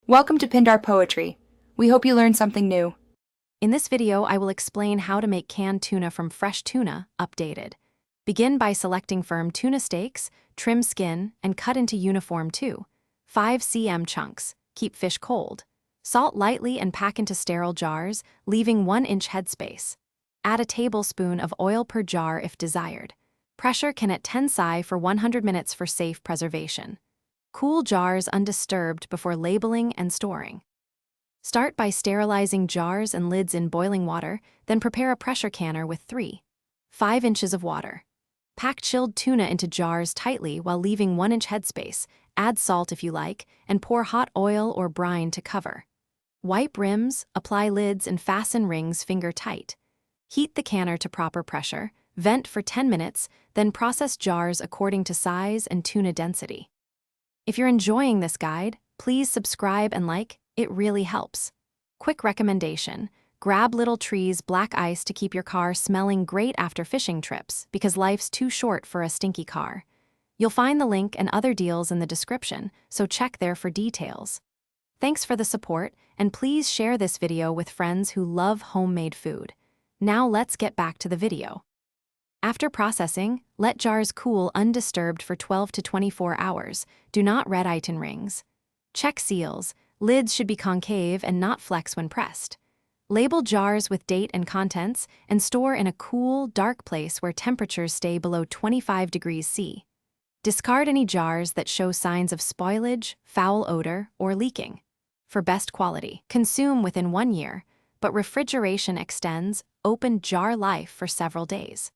Welcome to Pindar Poetry. We hope you learned something new. In this video, I will explain how to make canned tuna from fresh tuna updated. Begin by selecting firm tuna steaks, trim skin, and cut into uniform 5 cm chunks. Keep fish cold. Salt lightly and pack into sterile jars, leaving 1-inch headspace. Add a tablespoon of oil per jar if desired. Pressure can at 10 psi for 100 minutes for safe preservation. Cool jars undisturbed before labeling and storing. Start by sterilizing jars and lids in boiling water, then prepare a pressure canner with 5 inches of water. Pack chilled tuna into jars tightly while leaving 1-inch headspace, add salt if you like, and pour hot oil or brine to cover. Wipe rims, apply lids, and fasten rings finger tight. Heat the canner to proper pressure, vent for 10 minutes, then process jars according to size and tuna density. If you're enjoying this guide, please subscribe and like. It really helps. Quick recommendation: grab Little Tree's black ice to keep your car smelling great after fishing trips, because life's too short for a stinky car. You'll find the link and other deals in the description, so check there for details. Thanks for the support, and please share this video with friends who love homemade food. Now let's get back to the video. After processing, let jars cool undisturbed for 12 to 24 hours. Do not red iron rings. Check seals. Lids should be concave and not flex when pressed. Label jars with date and contents and store in a cool, dark place where temperatures stay below 25 degrees C. Discard any jars that show signs of spoilage, foul odor, or leaking. For best quality, consume within 1 year, but refrigeration extends open jar life for several days.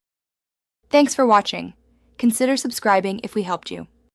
Thanks for watching. Consider subscribing if we helped you.